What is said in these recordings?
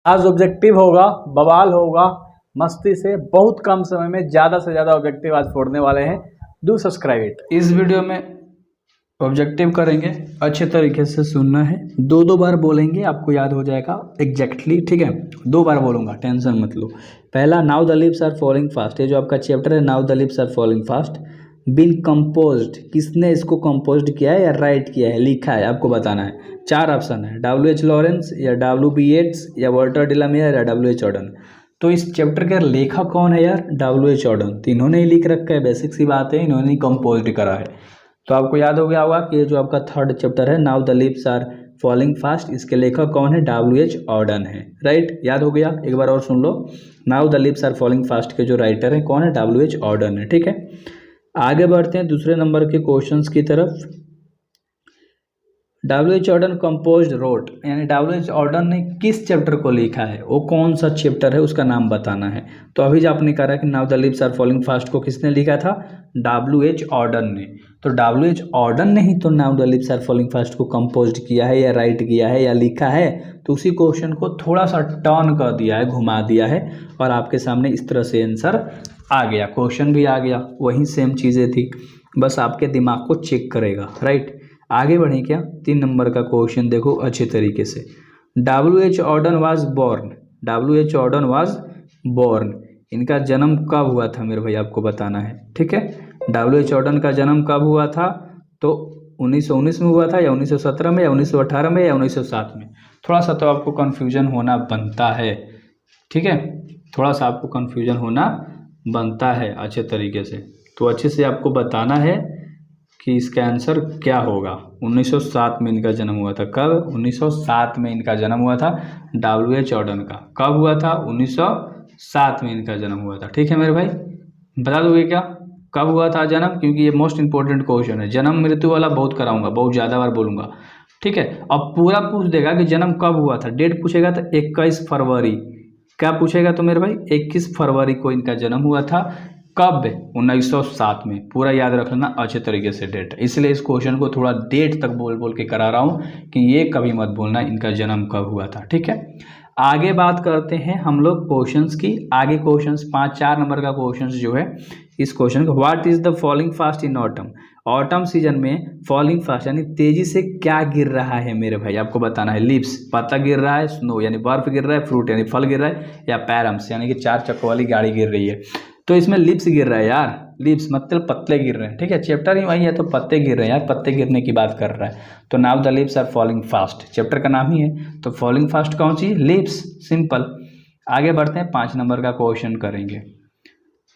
आज ऑब्जेक्टिव होगा, बवाल होगा, मस्ती से बहुत कम समय में ज़्यादा से ज़्यादा ऑब्जेक्टिव आज फोड़ने वाले हैं। Do subscribe it. इस वीडियो में ऑब्जेक्टिव करेंगे, अच्छे तरीके से सुनना है, दो बार बोलेंगे, आपको याद हो जाएगा एग्जैक्टली, ठीक है। 2 बार बोलूँगा, टेंशन मत लो। पहला, now the lips are falling fast, ये जो आपका चैप्टर है now the lips are falling fast, been composed, किसने इसको कंपोज्ड किया है या राइट किया है, लिखा है, आपको बताना है। 4 ऑप्शन है, W.H. लॉरेंस या W.B. येट्स या वाल्टर डिलामेयर या W.H. ऑर्डन। तो इस चैप्टर का लेखक कौन है यार? W.H. ऑर्डन। तो इन्होंने ही लिख रखा है, बेसिक सी बात है, इन्होंने ही कंपोज्ड करा है। तो आपको याद हो गया होगा कि ये जो आपका 3rd चैप्टर है now the lips are falling fast, इसके लेखक कौन है? W.H. ऑर्डन है, राइट। याद हो गया? एक बार और सुन लो, now the lips are falling fast के जो राइटर है कौन है? W.H. ऑर्डन है, ठीक है। आगे बढ़ते हैं दूसरे नंबर के क्वेश्चंस की तरफ। W.H. ऑर्डन कंपोज्ड रोट, यानी W.H. ऑर्डन ने किस चैप्टर को लिखा है, वो कौन सा चैप्टर है, उसका नाम बताना है। तो अभी जो आपने कहा कि now the lips are falling fast को किसने लिखा था? W.H. ऑर्डन ने। तो W.H. ऑर्डन ने ही तो now the lips are falling fast को कंपोज्ड किया है या राइट किया है या लिखा है। तो उसी क्वेश्चन को थोड़ा सा टर्न कर दिया है, घुमा दिया है, और आपके सामने इस तरह से आंसर आ गया, क्वेश्चन भी आ गया, वही सेम चीज़ें थी, बस आपके दिमाग को चेक करेगा, राइट। आगे बढ़ें क्या? 3 नंबर का क्वेश्चन देखो अच्छे तरीके से। W.H. Auden was born, W.H. Auden was born, इनका जन्म कब हुआ था मेरे भाई, आपको बताना है, ठीक है। W.H. ऑर्डन का जन्म कब हुआ था? तो 1919 में हुआ था या 1917 में या 1918 में या 1907 में? थोड़ा सा तो आपको कन्फ्यूजन होना बनता है, ठीक है, थोड़ा सा आपको कन्फ्यूजन होना बनता है अच्छे तरीके से। तो अच्छे से आपको बताना है कि इसका आंसर क्या होगा। 1907 में इनका जन्म हुआ था। कब? 1907 में इनका जन्म हुआ था W.H. ऑर्डन का। कब हुआ था? 1907 में इनका जन्म हुआ था, ठीक है मेरे भाई। बता दोगे क्या कब हुआ था जन्म? क्योंकि ये मोस्ट इंपॉर्टेंट क्वेश्चन है, जन्म मृत्यु वाला बहुत कराऊंगा, बहुत ज़्यादा बार बोलूँगा, ठीक है। अब पूरा पूछ देगा कि जन्म कब हुआ था, डेट पूछेगा तो 21 फरवरी, क्या पूछेगा तो मेरे भाई 21 फरवरी को इनका जन्म हुआ था। कब? 1907 में। पूरा याद रख लेना अच्छे तरीके से डेट, इसलिए इस क्वेश्चन को थोड़ा डेट तक बोल बोल के करा रहा हूँ कि ये कभी मत बोलना इनका जन्म कब हुआ था, ठीक है। आगे बात करते हैं हम लोग क्वेश्चंस की। आगे क्वेश्चंस 4 नंबर का क्वेश्चंस जो है इस क्वेश्चन को, what is the falling fast in autumn, autumn season में फॉलिंग फास्ट यानी तेजी से क्या गिर रहा है मेरे भाई, आपको बताना है। लीव्स, पत्ता गिर रहा है, स्नो यानी बर्फ गिर रहा है, फ्रूट यानी फल गिर रहा है, या पैरम्स यानी कि 4 चक्कों वाली गाड़ी गिर रही है। तो इसमें लिप्स गिर रहा है यार, लिप्स मतलब पत्ते गिर रहे हैं, ठीक है, चैप्टर ही वही है तो पत्ते गिर रहे हैं यार, पत्ते गिरने की बात कर रहा है। तो now the lips are falling fast, chapter का नाम ही है, तो फॉलिंग फास्ट कौन सी? Lips, simple. आगे बढ़ते हैं 5 नंबर का क्वेश्चन करेंगे।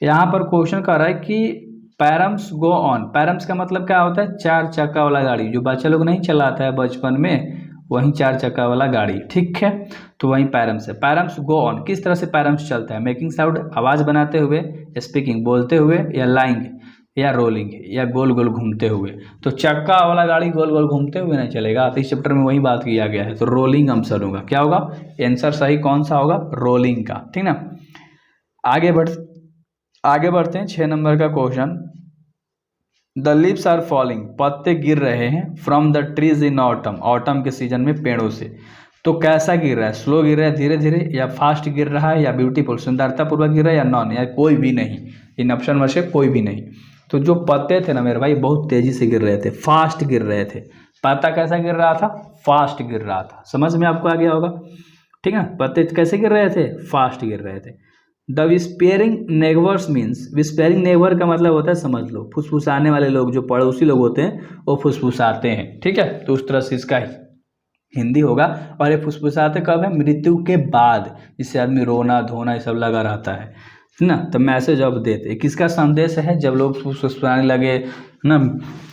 यहाँ पर क्वेश्चन कर रहा है कि पैरम्स गो ऑन, पैरम्स का मतलब क्या होता है? 4 चक्का वाला गाड़ी, जो बच्चा लोग नहीं चलाता है बचपन में, वहीं 4 चक्का वाला गाड़ी, ठीक है। तो वहीं पैरम्स है। पैरम्स गो ऑन, किस तरह से पैरम्स चलता है? मेकिंग साउंड, आवाज़ बनाते हुए, स्पीकिंग, बोलते हुए, या लाइंग, या रोलिंग, या गोल गोल घूमते हुए। तो चक्का वाला गाड़ी गोल गोल घूमते हुए नहीं चलेगा, तो इस चैप्टर में वही बात किया गया है, तो रोलिंग आंसर होगा। क्या होगा आंसर? सही कौन सा होगा? रोलिंग का, ठीक ना। आगे बढ़ते हैं 6 नंबर का question. The lips are falling, पत्ते गिर रहे हैं, from the trees in autumn, autumn के सीजन में पेड़ों से। तो कैसा गिर रहा है? स्लो गिर रहा है, धीरे धीरे, या फास्ट गिर रहा है, या ब्यूटीफुल, सुंदरतापूर्वक गिर रहा है, या नॉन, या कोई भी नहीं, इन ऑप्शन में से कोई भी नहीं। तो जो पत्ते थे ना मेरे भाई बहुत तेजी से गिर रहे थे, फास्ट गिर रहे थे। पत्ता कैसा गिर रहा था? फास्ट गिर रहा था। समझ में आपको आ गया होगा, ठीक है। पत्ते कैसे गिर रहे थे? फास्ट गिर रहे थे। द विस्पेरिंग नेगवर्स मीन्स, विस्पेरिंग नेगवर का मतलब होता है, समझ लो, फुसफुसाने वाले लोग, जो पड़ोसी लोग होते हैं वो फुसफुसाते हैं, ठीक है। तो उस तरह से इसका हिंदी होगा। और ये फुसफुसाते कब है? मृत्यु के बाद, जिससे आदमी रोना धोना ये सब लगा रहता है ना। तो मैसेज ऑफ डेथ, किसका संदेश है? जब लोग फुसफुसाने लगे ना,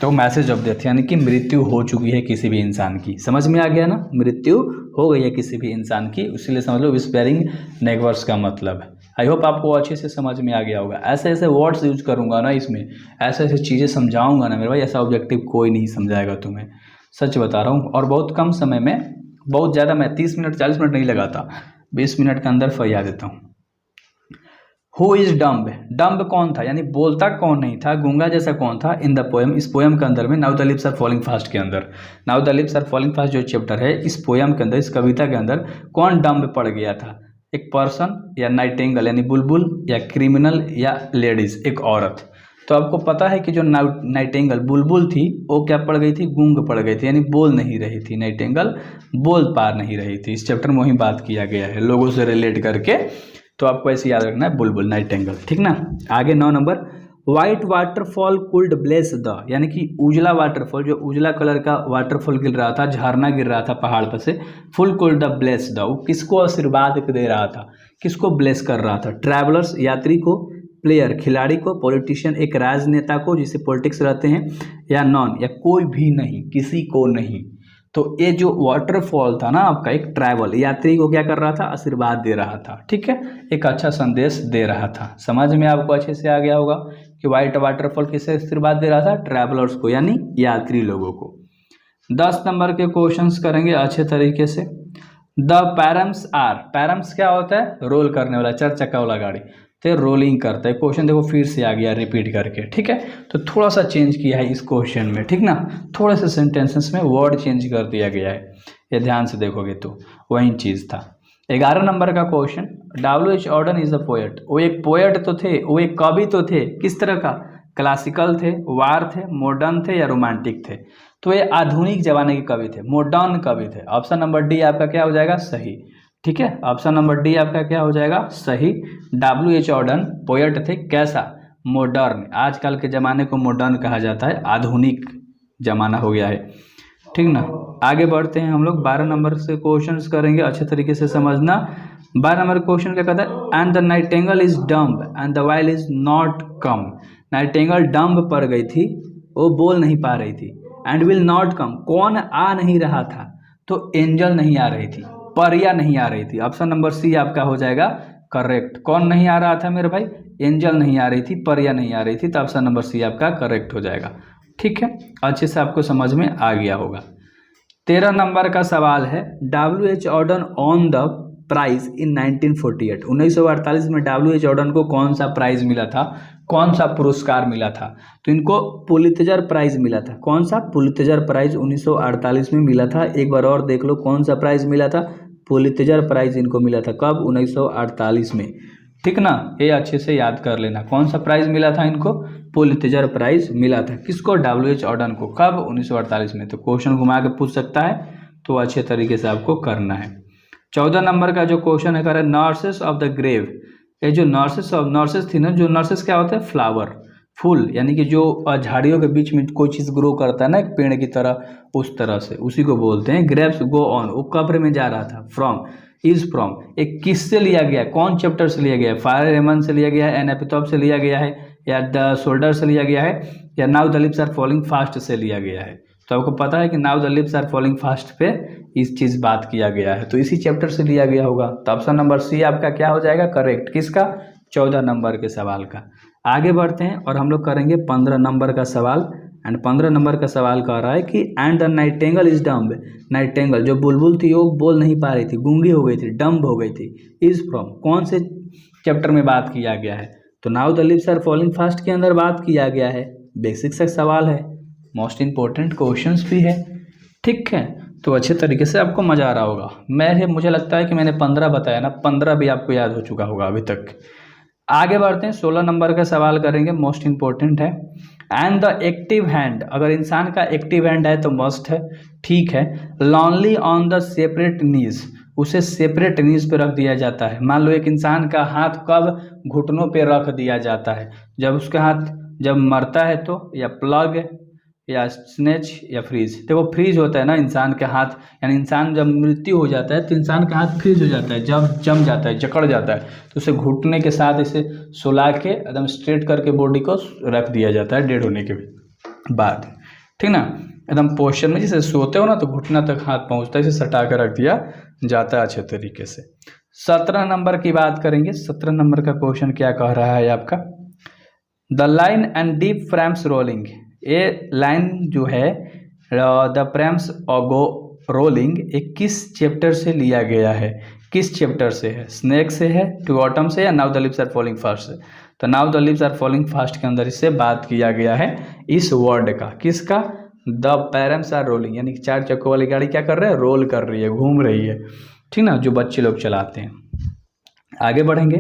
तो मैसेज ऑफ डेथ यानी कि मृत्यु हो चुकी है किसी भी इंसान की। समझ में आ गया ना, मृत्यु हो गई है किसी भी इंसान की, इसलिए समझ लो विस्पेरिंग नेगवर्स का मतलब है। आई होप आपको अच्छे से समझ में आ गया होगा। ऐसे ऐसे वर्ड्स यूज करूंगा ना इसमें, ऐसे ऐसे चीज़ें समझाऊंगा ना मेरे भाई, ऐसा ऑब्जेक्टिव कोई नहीं समझाएगा तुम्हें, सच बता रहा हूँ। और बहुत कम समय में, बहुत ज़्यादा, मैं 30 मिनट 40 मिनट नहीं लगाता, 20 मिनट के अंदर फरिया देता हूँ। हु इज डम्ब, डम्ब कौन था यानी बोलता कौन नहीं था, गूंगा जैसा कौन था इन द पोएम, इस पोएम के अंदर में now the lips are falling fast के अंदर, now the lips are falling fast जो चैप्टर है इस पोएम के अंदर, इस कविता के अंदर कौन डम्ब पड़ गया था, एक पर्सन या नाइटिंगेल यानी बुलबुल या क्रिमिनल या लेडीज एक औरत। तो आपको पता है कि जो नाइटिंगेल बुलबुल थी वो क्या पड़ गई थी, गूंग पड़ गई थी यानी बोल नहीं रही थी, नाइटिंगेल बोल पा नहीं रही थी। इस चैप्टर में वही बात किया गया है लोगों से रिलेट करके, तो आपको ऐसे याद रखना है बुलबुल नाइटिंगेल, ठीक ना। आगे 9 number, white waterfall cooled bless the, यानी कि उजला वाटरफॉल, जो उजला कलर का वाटरफॉल गिर रहा था, झरना गिर रहा था पहाड़ पर से, full cooled the bless the, वो किसको आशीर्वाद दे रहा था, किसको ब्लेस कर रहा था, ट्रैवलर्स यात्री को, प्लेयर खिलाड़ी को, पॉलिटिशियन एक राजनेता को जिसे पॉलिटिक्स रहते हैं, या नॉन या कोई भी नहीं, किसी को नहीं। तो ये जो वाटरफॉल था ना आपका, एक ट्रैवल यात्री को क्या कर रहा था, आशीर्वाद दे रहा था, ठीक है, एक अच्छा संदेश दे रहा था। समझ में आपको अच्छे से आ गया होगा कि व्हाइट वाटरफॉल किसे आशीर्वाद दे रहा था, ट्रैवलर्स को यानी यात्री लोगों को। 10 नंबर के क्वेश्चंस करेंगे अच्छे तरीके से। द पैरम्स आर, पैरम्स क्या होता है, रोल करने वाला, 4 चक्का वाला गाड़ी, तो रोलिंग करता है। क्वेश्चन देखो फिर से आ गया रिपीट करके, ठीक है, तो थोड़ा सा चेंज किया है इस क्वेश्चन में, ठीक ना, थोड़े से सेंटेंसेस में वर्ड चेंज कर दिया गया है, ये ध्यान से देखोगे तो वही चीज़ था। 11 नंबर का question, W.H. Auden is a poet, वो एक पोएट तो थे, वो एक कवि तो थे, किस तरह का, क्लासिकल थे, वार थे, मॉडर्न थे या रोमांटिक थे, तो ये आधुनिक जमाने के कवि थे, मॉडर्न कवि थे। ऑप्शन नंबर डी आपका क्या हो जाएगा, सही, ठीक है, ऑप्शन नंबर डी आपका क्या हो जाएगा, सही। W.H. ऑर्डन पोएट थे, कैसा, मॉडर्न, आजकल के ज़माने को मॉडर्न कहा जाता है, आधुनिक ज़माना हो गया है, ठीक ना। आगे बढ़ते हैं हम लोग, 12 नंबर से क्वेश्चंस करेंगे, अच्छे तरीके से समझना। 12 नंबर क्वेश्चन क्या कहता है, and the Nightingale is dumb and the while is not come, Nightingale dumb पड़ गई थी, वो बोल नहीं पा रही थी, एंड विल नॉट कम, कौन आ नहीं रहा था, तो एंजल नहीं आ रही थी, परिया नहीं आ रही थी। ऑप्शन नंबर सी आपका हो जाएगा करेक्ट। कौन नहीं आ रहा था मेरे भाई, एंजल नहीं आ रही थी, परिया नहीं आ रही थी, तो ऑप्शन नंबर सी आपका करेक्ट हो जाएगा, ठीक है, अच्छे से आपको समझ में आ गया होगा। 13 नंबर का सवाल है, W.H. Auden on the prize in 1948, 1948 में W.H. ऑर्डन को कौन सा प्राइज मिला था, कौन सा पुरस्कार मिला था, तो इनको पुलित्जर प्राइज मिला था। कौन सा, पुलित्जर प्राइज 1948 में मिला था। एक बार और देख लो कौन सा प्राइज मिला था, पुलित्जर प्राइज इनको मिला था, कब, 1948 में, ठीक ना, ये अच्छे से याद कर लेना, कौन सा प्राइज मिला था इनको, पुलित्जर प्राइज मिला था, किसको, W.H. ऑर्डन को, कब, 1948 में। तो क्वेश्चन घुमा के पूछ सकता है, तो अच्छे तरीके से आपको करना है। 14 नंबर का जो क्वेश्चन है, कह रहा है नर्सेस ऑफ द ग्रेव, ये जो नर्सेस थी ना, जो नर्सेस क्या होता है, फ्लावर, फूल, यानी कि जो झाड़ियों के बीच में कोई चीज़ ग्रो करता है ना एक पेड़ की तरह, उस तरह से, उसी को बोलते हैं। ग्रेप्स गो ऑन, वो कब्र में जा रहा था, फ्रॉम, इज फ्रॉम, एक किससे लिया गया है, कौन चैप्टर से लिया गया है, फायर एमन से लिया गया है, एन एपिथॉप से लिया गया है, या द शोल्डर से लिया गया है, या now the lips are falling fast से लिया गया है। तो आपको पता है कि now the lips are falling fast पे इस चीज़ बात किया गया है, तो इसी चैप्टर से लिया गया होगा। तो ऑप्शन नंबर सी आपका क्या हो जाएगा, करेक्ट, किसका, 14 नंबर के सवाल का। आगे बढ़ते हैं और हम लोग करेंगे 15 नंबर का सवाल, एंड 15 नंबर का सवाल कह रहा है कि and the Nightingale is dumb, Nightingale जो बुलबुल थी वो बोल नहीं पा रही थी, गूंगी हो गई थी, डम्ब हो गई थी, इज फ्रॉम, कौन से चैप्टर में बात किया गया है, तो now the lips are falling fast के अंदर बात किया गया है। बेसिक सा सवाल है, मोस्ट इंपॉर्टेंट क्वेश्चंस भी है, ठीक है, तो अच्छे तरीके से आपको मज़ा आ रहा होगा। मुझे लगता है कि मैंने 15 बताया ना, 15 भी आपको याद हो चुका होगा अभी तक। आगे बढ़ते हैं, 16 नंबर का सवाल करेंगे, मोस्ट इंपॉर्टेंट है। एंड द एक्टिव हैंड, अगर इंसान का एक्टिव हैंड है तो मस्ट है, ठीक है। लॉनली ऑन द सेपरेट नीज, उसे सेपरेट नीज पे रख दिया जाता है। मान लो एक इंसान का हाथ कब घुटनों पे रख दिया जाता है, जब उसका हाथ जब मरता है, तो या प्लग या स्नेच या फ्रीज। देखो फ्रीज होता है ना इंसान के हाथ, यानी इंसान जब मृत्यु हो जाता है तो इंसान का हाथ फ्रीज हो जाता है, जब जम जाता है, जकड़ जाता है, तो उसे घुटने के साथ इसे सुला के एकदम स्ट्रेट करके बॉडी को रख दिया जाता है डेड होने के बाद, ठीक ना, एकदम पोस्चर में, जैसे सोते हो ना तो घुटना तक हाथ पहुँचता है, इसे सटा कर रख दिया जाता है अच्छे तरीके से। 17 नंबर की बात करेंगे। 17 नंबर का क्वेश्चन क्या कह रहा है आपका, the line and deep frames rolling, ये लाइन जो है द फ्रेम्स गो रोलिंग, एक किस चैप्टर से लिया गया है, किस चैप्टर से है, स्नेक से है, टू ऑटम से, या now the leaves are falling fast से। तो now the leaves are falling fast के अंदर इससे बात किया गया है इस वर्ड का, किसका, द पैरम्स आर रोलिंग, यानी कि 4 चक्कों वाली गाड़ी क्या कर रहे हैं, रोल कर रही है, घूम रही है, ठीक ना, जो बच्चे लोग चलाते हैं। आगे बढ़ेंगे,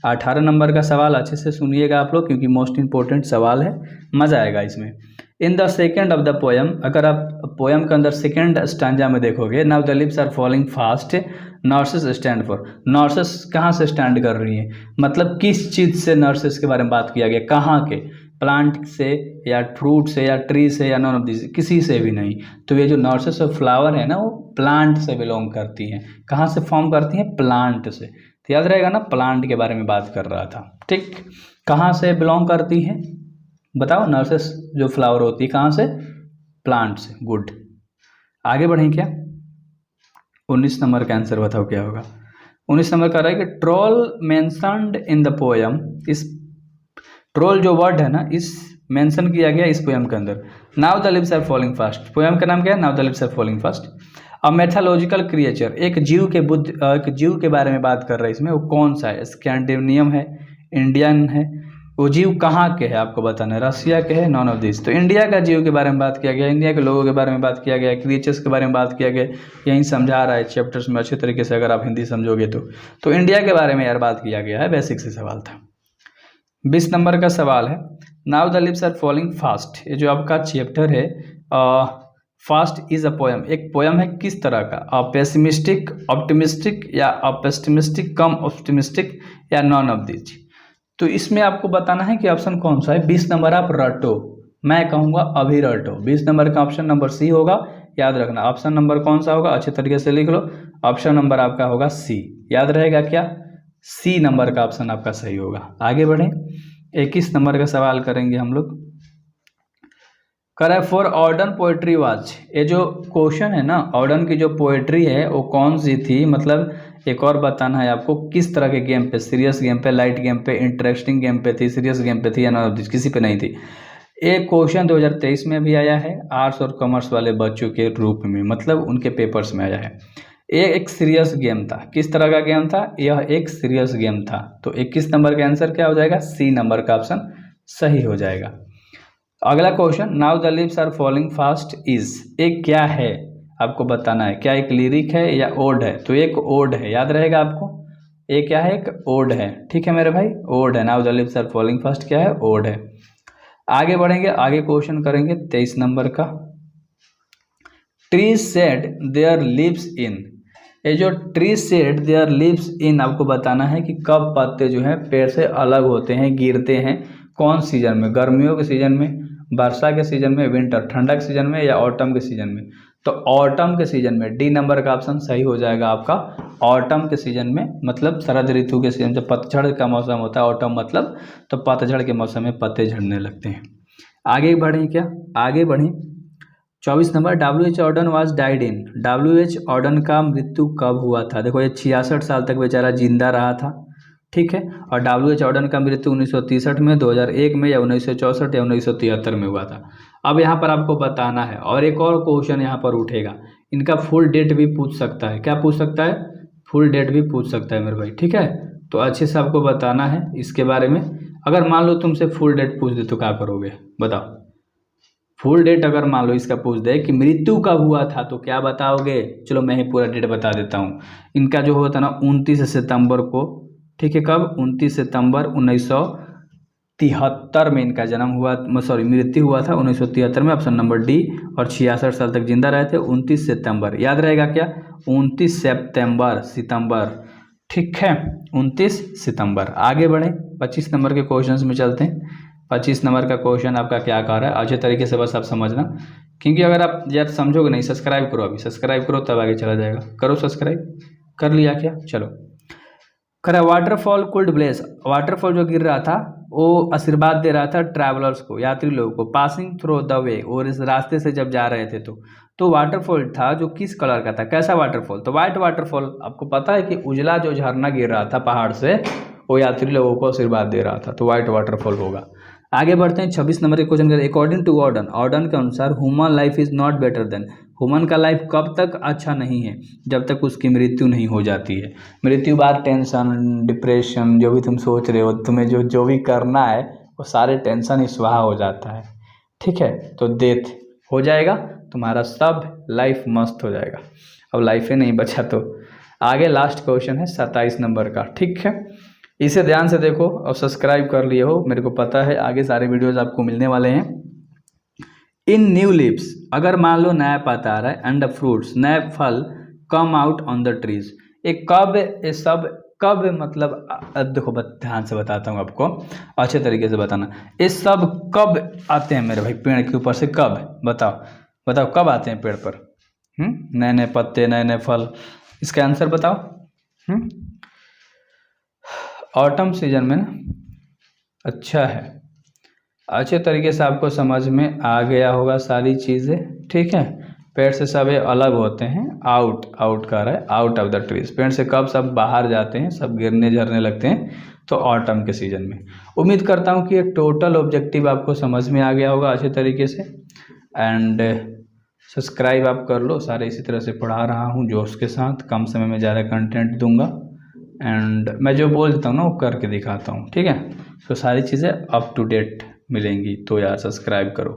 18 नंबर का सवाल अच्छे से सुनिएगा आप लोग, क्योंकि मोस्ट इंपॉर्टेंट सवाल है, मज़ा आएगा इसमें। In the second of the poem, अगर आप पोएम के अंदर सेकेंड स्टैंजा में देखोगे, now the lips are falling fast, nurses stand for, nurses कहाँ से स्टैंड कर रही हैं, मतलब किस चीज़ से नर्सेस के बारे में बात किया गया, कहाँ के, प्लांट से या फ्रूट से या ट्री से या नॉन ऑफ दिस, किसी से भी नहीं। तो ये जो नर्सेस ऑफ फ्लावर है ना, वो प्लांट से बिलोंग करती हैं, कहाँ से फॉर्म करती हैं, प्लांट से। तो याद रहेगा ना, प्लांट के बारे में बात कर रहा था, ठीक। कहाँ से बिलोंग करती हैं बताओ, नर्सेस जो फ्लावर होती है कहाँ से, प्लांट से, गुड। आगे बढ़ें क्या, 19 नंबर का आंसर बताओ क्या होगा। 19 नंबर का रहा है कि troll mentioned in the poem, इस ट्रोल जो वर्ड है ना, इस मेंशन किया गया इस पोएम के अंदर। Now the leaves are falling fast, poem का नाम क्या है, now the leaves are falling fast. A mythological creature, एक जीव के बारे में बात कर रहा है इसमें, वो कौन सा है, स्कैंडिनेवियन है, इंडियन है, वो जीव कहाँ के है आपको बताना है, रसिया के है, नॉन ऑफ दिस। तो इंडिया का जीव के बारे में बात किया गया, इंडिया के लोगों के बारे में बात किया गया, क्रिएचर्स के बारे में बात किया गया, यहीं समझा रहा है चैप्टर्स में अच्छे तरीके से, अगर आप हिंदी समझोगे तो इंडिया के बारे में यार बात किया गया है, बेसिक से सवाल था। 20 नंबर का सवाल है, now the lips are falling fast, ये जो आपका चैप्टर है, फास्ट इज अ पोएम, एक पोएम है किस तरह का, पेसिमिस्टिक, ऑप्टिमिस्टिक, या पेसिमिस्टिक कम ऑप्टिमिस्टिक, या नॉन ऑफ दिस। तो इसमें आपको बताना है कि ऑप्शन कौन सा है। 20 नंबर आप रटो, मैं कहूँगा अभी रटो। 20 नंबर का ऑप्शन नंबर सी होगा, याद रखना। ऑप्शन नंबर कौन सा होगा, अच्छे तरीके से लिख लो, ऑप्शन नंबर आपका होगा सी, याद रहेगा क्या, सी नंबर का ऑप्शन आपका सही होगा। आगे बढ़ें, 21 नंबर का सवाल करेंगे हम लोग। करे फॉर ऑर्डन पोएट्री वाच, ये जो क्वेश्चन है ना, ऑर्डन की जो पोएट्री है वो कौन सी थी, मतलब एक और बताना है आपको, किस तरह के गेम पे, सीरियस गेम पे, लाइट गेम पे, इंटरेस्टिंग गेम पे थी, सीरियस गेम पे थी, या नॉन ऑफ दिस, किसी पे नहीं थी। एक क्वेश्चन 2023 में भी आया है, आर्ट्स और कॉमर्स वाले बच्चों के रूप में, मतलब उनके पेपर्स में आया है। ये एक सीरियस गेम था, किस तरह का गेम था, यह एक सीरियस गेम था। तो 21 नंबर का आंसर क्या हो जाएगा, सी नंबर का ऑप्शन सही हो जाएगा। अगला question, now the leaves are falling fast is, एक क्या है आपको बताना है, क्या एक लिरिक है या ओड है। तो एक ओड है, याद रहेगा आपको, एक क्या है, एक ओड है, ठीक है मेरे भाई, ओड है। Now the leaves are falling fast क्या है, ओड है। आगे बढ़ेंगे, आगे क्वेश्चन करेंगे 23 नंबर का। Tree said their leaves in, ये जो tree said their leaves in, आपको बताना है कि कब पत्ते जो है पेड़ से अलग होते हैं, गिरते हैं, कौन सीजन में, गर्मियों के सीजन में, वर्षा के सीजन में, विंटर ठंडा के सीजन में, या ऑटम के सीजन में। तो ऑटम के सीजन में, डी नंबर का ऑप्शन सही हो जाएगा आपका, ऑटम के सीजन में, मतलब शरद ऋतु के सीजन, जब पतझड़ का मौसम होता है, ऑटम मतलब, तो पतझड़ के मौसम में पत्ते झड़ने लगते हैं। आगे बढ़ें क्या, आगे बढ़ें, 24 number, WH Auden was died in, WH Auden का मृत्यु कब हुआ था। देखो ये 66 साल तक बेचारा जिंदा रहा था, ठीक है, और WH ऑर्डन का मृत्यु 1963 में, 2001 में, या 1964 या 1973 में हुआ था। अब यहाँ पर आपको बताना है, और एक और क्वेश्चन यहाँ पर उठेगा, इनका फुल डेट भी पूछ सकता है, क्या पूछ सकता है, फुल डेट भी पूछ सकता है मेरे भाई, ठीक है। तो अच्छे से आपको बताना है इसके बारे में। अगर मान लो तुमसे फुल डेट पूछ दे तो क्या करोगे बताओ, फुल डेट अगर मान लो इसका पूछ दे कि मृत्यु कब हुआ था तो क्या बताओगे। चलो मैं ही पूरा डेट बता देता हूँ, इनका जो हुआ था ना 29 सितंबर को, ठीक है, कब, 29 सितंबर 1973 में इनका जन्म हुआ, सॉरी मृत्यु हुआ था 1973 में, ऑप्शन नंबर डी। और 66 साल तक जिंदा रहे थे, 29 सितंबर, याद रहेगा क्या, 29 सितंबर, ठीक है, 29 सितंबर। आगे बढ़े, 25 नंबर के क्वेश्चंस में चलते हैं। 25 नंबर का क्वेश्चन आपका क्या कह रहा है, अच्छे तरीके से बस आप समझना, क्योंकि अगर आप याद समझोगे नहीं, सब्सक्राइब करो, अभी सब्सक्राइब करो तब आगे चला जाएगा। करो सब्सक्राइब, कर लिया क्या, चलो। करा वाटरफॉल कुल्ड ब्लेस, वाटरफॉल जो गिर रहा था वो आशीर्वाद दे रहा था ट्रैवलर्स को, यात्री लोगों को, पासिंग थ्रू द वे, और इस रास्ते से जब जा रहे थे तो वाटरफॉल था जो किस कलर का था, कैसा वाटरफॉल, तो वाइट वाटरफॉल। आपको पता है कि उजला जो झरना गिर रहा था पहाड़ से वो यात्री लोगों को आशीर्वाद दे रहा था, तो वाइट वाटरफॉल होगा। आगे बढ़ते हैं 26 नंबर के question. According to Auden, Auden के अनुसार human life is not better than, human का लाइफ कब तक अच्छा नहीं है, जब तक उसकी मृत्यु नहीं हो जाती है। मृत्यु बाद टेंशन, डिप्रेशन, जो भी तुम सोच रहे हो, तुम्हें जो जो भी करना है वो सारे टेंशन ही स्वाहा हो जाता है। ठीक है, तो डेथ हो जाएगा, तुम्हारा सब लाइफ मस्त हो जाएगा। अब लाइफ ही नहीं बचा तो आगे लास्ट क्वेश्चन है 27 नंबर का। ठीक है, इसे ध्यान से देखो और सब्सक्राइब कर लिए हो, मेरे को पता है आगे सारे वीडियोज आपको मिलने वाले हैं। इन न्यू लीव्स, अगर मान लो नया पत्ता आ रहा है, एंड फ्रूट्स, नए फल, come out on the trees. ये सब कब मतलब देखो ध्यान से बताता हूँ आपको, अच्छे तरीके से बताना। ये सब कब आते हैं मेरे भाई पेड़ के ऊपर से? कब? बताओ बताओ कब आते हैं पेड़ पर? नए नए पत्ते, नए नए फल, इसका आंसर बताओ। ऑटम सीजन में ना। अच्छा है, अच्छे तरीके से आपको समझ में आ गया होगा सारी चीज़ें। ठीक है, पेड़ से सब ये अलग होते हैं, आउट कर रहा है, आउट ऑफ द ट्रीज। पेड़ से कब सब बाहर जाते हैं, सब गिरने झरने लगते हैं, तो ऑटम के सीजन में। उम्मीद करता हूँ कि ये टोटल ऑब्जेक्टिव आपको समझ में आ गया होगा अच्छे तरीके से। एंड सब्सक्राइब आप कर लो, सारे इसी तरह से पढ़ा रहा हूँ जोश के साथ, कम समय में ज़्यादा कंटेंट दूंगा। एंड मैं जो बोल देता हूँ ना वो करके दिखाता हूँ। ठीक है, तो सारी चीज़ें अप टू डेट मिलेंगी, तो यार सब्सक्राइब करो।